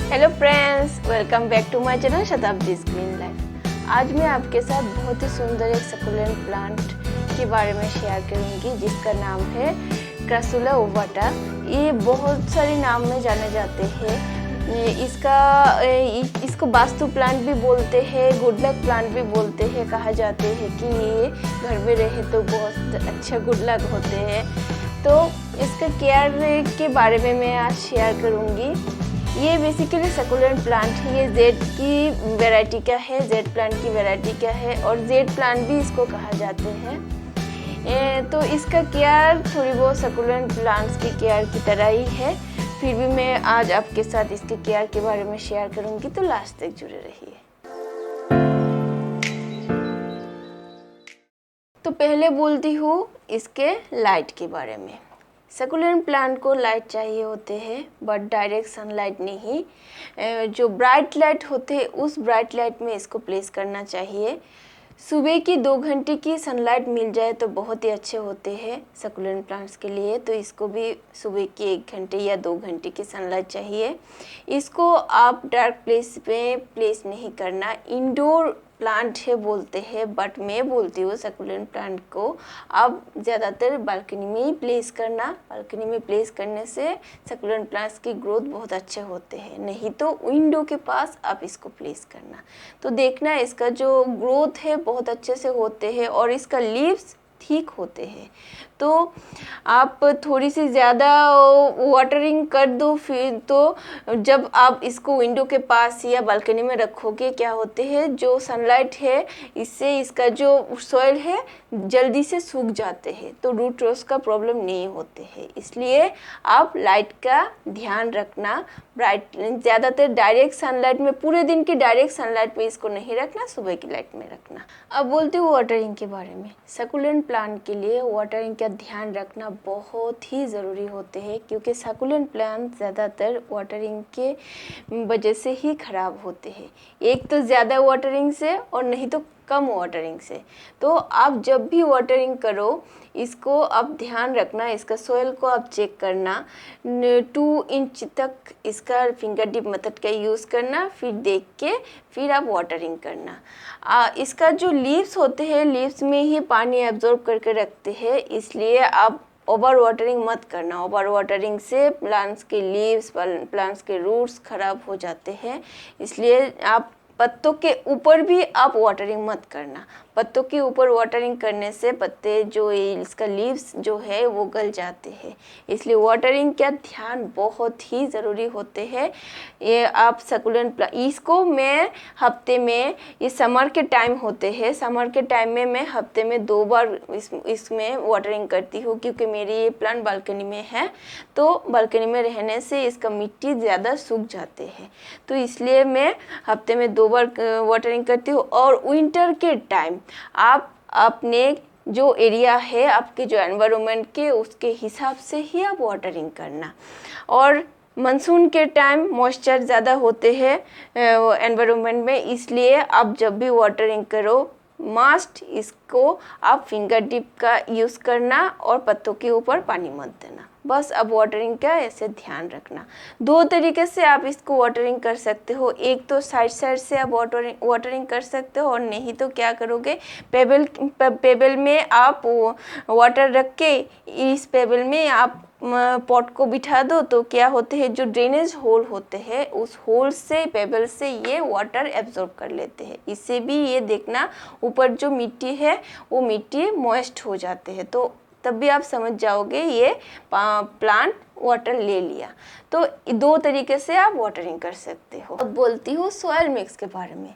Hello friends, welcome back to my channel Shatabdi green life. आज मैं आपके साथ बहुत ही सुंदर एक सकुलेंट प्लांट के बारे में शेयर करूंगी जिसका नाम है क्रासुला ओवाटा। ये बहुत सारे नाम में जाने जाते हैं। इसको वास्तु प्लांट भी बोलते हैं, गुड लक प्लांट भी बोलते हैं। कहा जाते हैं कि ये घर में रहे तो बहुत अच्छा गुड लक होते हैं। तो इसका केयर के बारे में मैं आज शेयर करूंगी। ये बेसिकली सकुलेंट प्लांट है। ये जेड की वैरायटी का है, जेड प्लांट की वैरायटी का है और जेड प्लांट भी इसको कहा जाते हैं। तो इसका केयर थोड़ी बहुत सकुलेंट प्लांट्स की केयर की तरह ही है। फिर भी मैं आज आपके साथ इसके केयर के बारे में शेयर करूंगी, तो लास्ट तक जुड़े रहिए। तो पहले बोलती हूँ इसके लाइट के बारे में। सकुलेंट प्लांट को लाइट चाहिए होते हैं, बट डायरेक्ट सनलाइट नहीं। जो ब्राइट लाइट होते हैं उस ब्राइट लाइट में इसको प्लेस करना चाहिए। सुबह की 2 घंटे की सनलाइट मिल जाए तो बहुत ही अच्छे होते हैं सकुलेंट प्लांट्स के लिए। तो इसको भी सुबह की 1 घंटे या 2 घंटे की सनलाइट चाहिए। इसको आप डार्क प्लेस पे प्लेस नहीं करना। इंडोर प्लांट है बोलते हैं, बट मैं बोलती हूँ सकुलेंट प्लांट को आप ज़्यादातर बालकनी में ही प्लेस करना। बालकनी में प्लेस करने से सकुलेंट प्लांट्स की ग्रोथ बहुत अच्छे होते हैं। नहीं तो विंडो के पास आप इसको प्लेस करना, तो देखना इसका जो ग्रोथ है बहुत अच्छे से होते हैं और इसका लीव्स ठीक होते हैं। तो आप थोड़ी सी ज़्यादा वाटरिंग कर दो, फिर तो जब आप इसको विंडो के पास या बालकनी में रखोगे क्या होते हैं, जो सनलाइट है इससे इसका जो सॉइल है जल्दी से सूख जाते हैं, तो रूट रॉट का प्रॉब्लम नहीं होते हैं। इसलिए आप लाइट का ध्यान रखना। ज़्यादातर डायरेक्ट सनलाइट में, पूरे दिन की डायरेक्ट सनलाइट में इसको नहीं रखना, सुबह की लाइट में रखना। अब बोलती हूँ वाटरिंग के बारे में। सकुलेंट प्लांट के लिए वाटरिंग का ध्यान रखना बहुत ही ज़रूरी होते हैं, क्योंकि सकुलेंट प्लांट ज़्यादातर वाटरिंग के वजह से ही ख़राब होते हैं। एक तो ज़्यादा वाटरिंग से और नहीं तो कम वाटरिंग से। तो आप जब भी वाटरिंग करो इसको आप ध्यान रखना, इसका सॉइल को आप चेक करना। 2 इंच तक इसका फिंगर डिप मेथड का यूज़ करना, फिर देख के फिर आप वाटरिंग करना। इसका जो लीव्स होते हैं, लीव्स में ही पानी एब्जॉर्ब करके रखते हैं, इसलिए आप ओवर वाटरिंग मत करना। ओवर वाटरिंग से प्लांट्स के लीव्स, प्लांट्स के रूट्स खराब हो जाते हैं। इसलिए आप पत्तों के ऊपर भी आप वाटरिंग मत करना। पत्तों के ऊपर वाटरिंग करने से पत्ते जो इसका लीव्स जो है वो गल जाते हैं। इसलिए वाटरिंग का ध्यान बहुत ही ज़रूरी होते हैं। ये आप सकुलेंट इसको मैं हफ्ते में, ये समर के टाइम होते हैं, समर के टाइम में मैं हफ्ते में 2 बार इसमें वाटरिंग करती हूँ, क्योंकि मेरी ये प्लांट बालकनी में है। तो बालकनी में रहने से इसका मिट्टी ज़्यादा सूख जाते हैं, तो इसलिए मैं हफ्ते में 2 बार वाटरिंग करती हूँ। और विंटर के टाइम आप अपने जो एरिया है, आपके जो एनवायरनमेंट के, उसके हिसाब से ही आप वाटरिंग करना। और मानसून के टाइम मॉइस्चर ज़्यादा होते हैं एनवायरनमेंट में, इसलिए आप जब भी वाटरिंग करो मस्ट इसको आप फिंगर डिप का यूज़ करना और पत्तों के ऊपर पानी मत देना। बस अब वाटरिंग का ऐसे ध्यान रखना। 2 तरीके से आप इसको वाटरिंग कर सकते हो। एक तो साइड से आप वाटरिंग कर सकते हो, और नहीं तो क्या करोगे, पेबल में आप वाटर रख के इस पेबल में आप पॉट को बिठा दो, तो क्या होते हैं, जो ड्रेनेज होल होते हैं उस होल से, पेबल से ये वाटर एब्जॉर्ब कर लेते हैं। इससे भी ये देखना ऊपर जो मिट्टी है वो मिट्टी मॉइस्ट हो जाते हैं, तो तब भी आप समझ जाओगे ये प्लांट वाटर ले लिया। तो 2 तरीके से आप वाटरिंग कर सकते हो। अब बोलती हूँ सॉइल मिक्स के बारे में।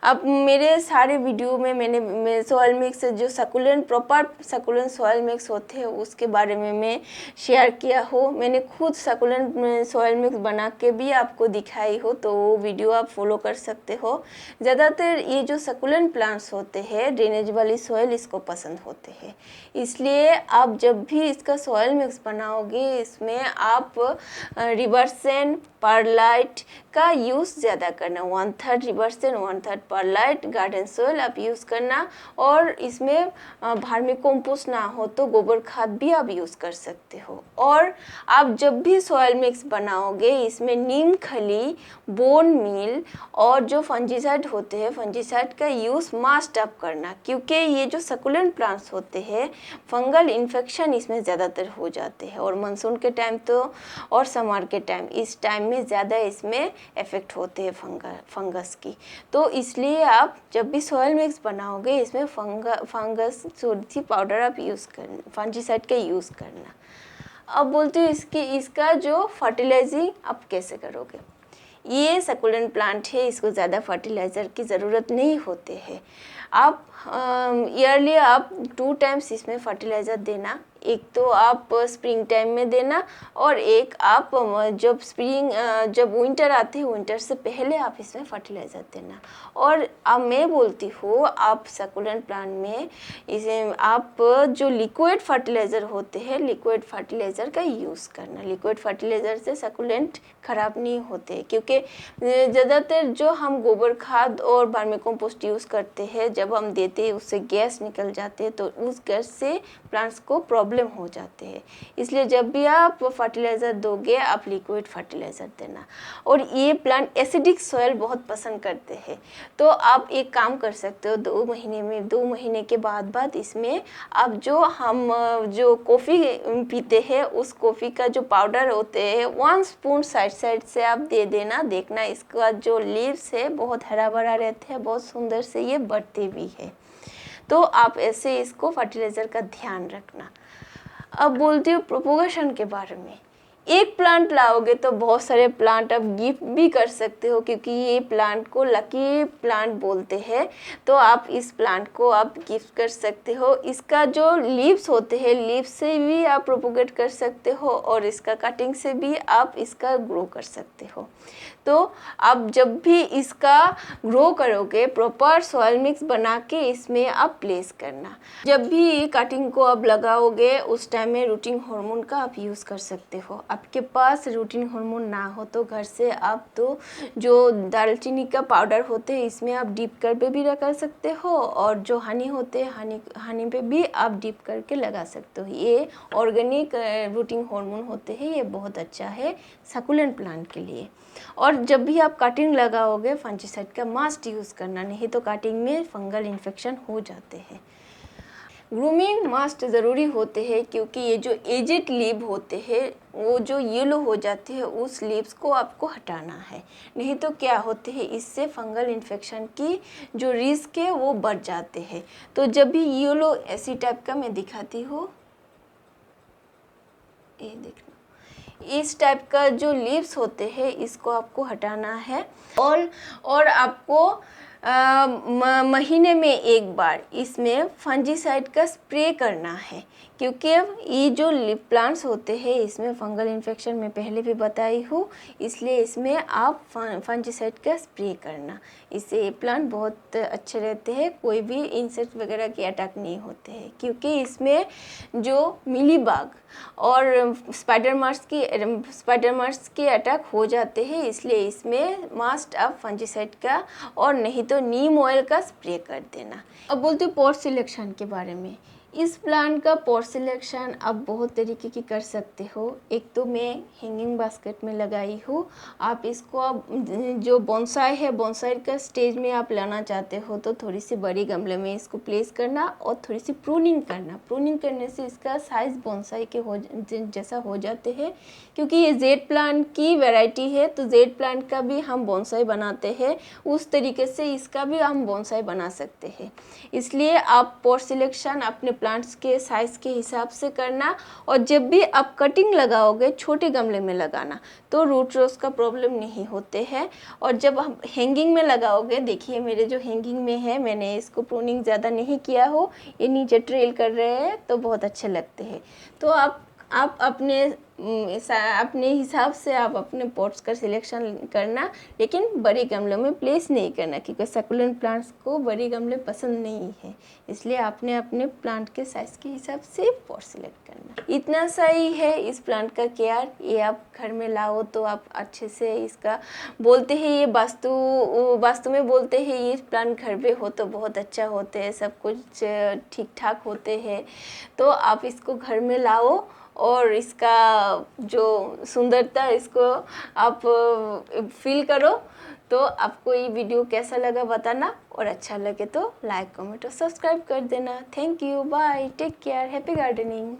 अब मेरे सारे वीडियो में मैंने सॉइल मिक्स, जो succulent proper succulent soil mix होते हैं उसके बारे में मैं शेयर किया हो। मैंने खुद सकुलेंट सॉइल मिक्स बना के भी आपको दिखाई हो, तो वो वीडियो आप फॉलो कर सकते हो। ज़्यादातर ये जो सकुलेंट प्लांट्स होते हैं ड्रेनेज वाली सॉइल इसको पसंद होते हैं, इसलिए आप जब भी इसका सॉइल मिक्स बनाओगे इसमें इसमें आप रिवर्सन परलाइट का यूज़ ज़्यादा करना, 1/3 रिवर्सन 1/3 परलाइट गार्डन सोइल आप यूज़ करना। और इसमें वर्मी कंपोस्ट ना हो तो गोबर खाद भी आप यूज़ कर सकते हो। और आप जब भी सॉइल मिक्स बनाओगे इसमें नीम खली, बोन मील और जो फंजीसाइड होते हैं फंजीसाइड का यूज़ मस्ट आप करना, क्योंकि ये जो सकुलेंट प्लांट्स होते हैं फंगल इन्फेक्शन इसमें ज़्यादातर हो जाते हैं। और मानसून के टाइम तो और समर के टाइम, इस टाइम में ज़्यादा इसमें इफ़ेक्ट होते हैं फंगस की। तो इसलिए आप जब भी सॉइल मिक्स बनाओगे इसमें फंगस सी पाउडर आप यूज़ करना, फंजीसाइड का यूज़ करना। अब बोलते हो इसका जो फर्टिलाइजिंग आप कैसे करोगे। ये सकुलेंट प्लांट है, इसको ज़्यादा फर्टिलाइज़र की ज़रूरत नहीं होते है। आप ईयरली आप 2 टाइम्स इसमें फर्टिलाइज़र देना, एक तो आप स्प्रिंग टाइम में देना और एक आप जब विंटर आती है विंटर से पहले आप इसमें फर्टिलाइज़र देना। और अब मैं बोलती हूँ आप सकुलेंट प्लांट में इसे आप जो लिक्विड फर्टिलाइज़र होते हैं लिक्विड फर्टिलाइज़र का यूज़ करना। लिक्विड फर्टिलाइज़र से सकुलेंट ख़राब नहीं होते, क्योंकि ज़्यादातर जो हम गोबर खाद और वर्मी कंपोस्ट यूज़ करते हैं जब हम देते हैं उससे गैस निकल जाते हैं, तो उस गैस से प्लांट्स को प्रॉब्लम हो जाते हैं। इसलिए जब भी आप फर्टिलाइज़र दोगे आप लिक्विड फर्टिलाइज़र देना। और ये प्लांट एसिडिक सॉइल बहुत पसंद करते हैं, तो आप एक काम कर सकते हो 2 महीने के बाद इसमें आप जो कॉफ़ी पीते हैं उस कॉफ़ी का जो पाउडर होते हैं 1 स्पून साइड से आप दे देना। देखना इसका जो लीव्स है बहुत हरा भरा रहते हैं, बहुत सुंदर से ये बढ़ते भी है। तो आप ऐसे इसको फर्टिलाइज़र का ध्यान रखना। अब बोलती हूँ प्रोपोगेशन के बारे में। एक प्लांट लाओगे तो बहुत सारे प्लांट आप गिफ्ट भी कर सकते हो, क्योंकि ये प्लांट को लकी प्लांट बोलते हैं। तो आप इस प्लांट को आप गिफ्ट कर सकते हो। इसका जो लीव्स होते हैं लीव्स से भी आप प्रोपोगेट कर सकते हो और इसका कटिंग से भी आप इसका ग्रो कर सकते हो। तो आप जब भी इसका ग्रो करोगे प्रॉपर सॉइल मिक्स बना के इसमें आप प्लेस करना। जब भी कटिंग को आप लगाओगे उस टाइम में रूटिंग हार्मोन का आप यूज़ कर सकते हो। आपके पास रूटिंग हार्मोन ना हो तो घर से आप तो जो दालचीनी का पाउडर होते हैं इसमें आप डीप कर भी लगा सकते हो, और जो हनी होते हैं हनी पे भी आप डीप करके लगा सकते हो। ये ऑर्गेनिक रूटिंग हार्मोन होते हैं, ये बहुत अच्छा है सकुलेंट प्लांट के लिए। और जब भी आप कटिंग लगाओगे फंजीसाइड का मस्ट यूज़ करना, नहीं तो कटिंग में फंगल इन्फेक्शन हो जाते हैं। ग्रूमिंग मस्ट ज़रूरी होते हैं, क्योंकि ये जो एजेड लीव होते हैं वो जो येलो हो जाते हैं उस लीव्स को आपको हटाना है, नहीं तो क्या होते हैं इससे फंगल इन्फेक्शन की जो रिस्क है वो बढ़ जाते हैं। तो जब भी येलो ऐसी टाइप का मैं दिखाती हूँ, ये देखना इस टाइप का जो लीव्स होते हैं इसको आपको हटाना है। और आपको महीने में एक बार इसमें फंजीसाइड का स्प्रे करना है, क्योंकि ये जो लिप प्लांट्स होते हैं इसमें फंगल इन्फेक्शन मैं पहले भी बताई हूँ, इसलिए इसमें आप फंजीसाइड का स्प्रे करना। इससे ये प्लांट बहुत अच्छे रहते हैं, कोई भी इंसेक्ट वगैरह के अटैक नहीं होते हैं, क्योंकि इसमें जो मिलीबाग और स्पाइडर मार्स के अटैक हो जाते हैं। इसलिए इसमें मस्ट आप फंजीसाइड का और नहीं तो नीम ऑयल का स्प्रे कर देना। अब बोलते हैं पॉट सिलेक्शन के बारे में। इस प्लांट का पॉट सिलेक्शन आप बहुत तरीके की कर सकते हो। एक तो मैं हैंगिंग बास्केट में लगाई हूँ। आप इसको आप जो बोनसाई है बोनसाई का स्टेज में आप लाना चाहते हो तो थोड़ी सी बड़ी गमले में इसको प्लेस करना और थोड़ी सी प्रूनिंग करना। प्रूनिंग करने से इसका साइज़ बोनसाई के जैसा हो जाते हैं, क्योंकि ये जेड प्लांट की वैरायटी है तो जेड प्लांट का भी हम बोनसाई बनाते हैं, उस तरीके से इसका भी हम बोनसाई बना सकते हैं। इसलिए आप पॉट सिलेक्शन अपने प्लांट्स के साइज़ के हिसाब से करना, और जब भी आप कटिंग लगाओगे छोटे गमले में लगाना तो रूट रॉट का प्रॉब्लम नहीं होते हैं। और जब हम हैंगिंग में लगाओगे, देखिए मेरे जो हैंगिंग में है मैंने इसको प्रूनिंग ज़्यादा नहीं किया हो, ये नीचे ट्रेल कर रहे हैं तो बहुत अच्छे लगते हैं। तो आप आप अपने हिसाब से आप अपने पॉट्स का सिलेक्शन करना, लेकिन बड़े गमलों में प्लेस नहीं करना, क्योंकि सकुलेंट प्लांट्स को बड़े गमले पसंद नहीं है। इसलिए आपने अपने प्लांट के साइज़ के हिसाब से पॉट सिलेक्ट करना। इतना सही है इस प्लांट का केयर। ये आप घर में लाओ तो आप अच्छे से इसका बोलते हैं, ये वास्तु में बोलते हैं ये प्लांट घर पे हो तो बहुत अच्छा होते हैं, सब कुछ ठीक ठाक होते हैं। तो आप इसको घर में लाओ और इसका जो सुंदरता इसको आप फील करो। तो आपको ये वीडियो कैसा लगा बताना, और अच्छा लगे तो लाइक कमेंट और सब्सक्राइब कर देना। Thank you, bye, take care, happy gardening.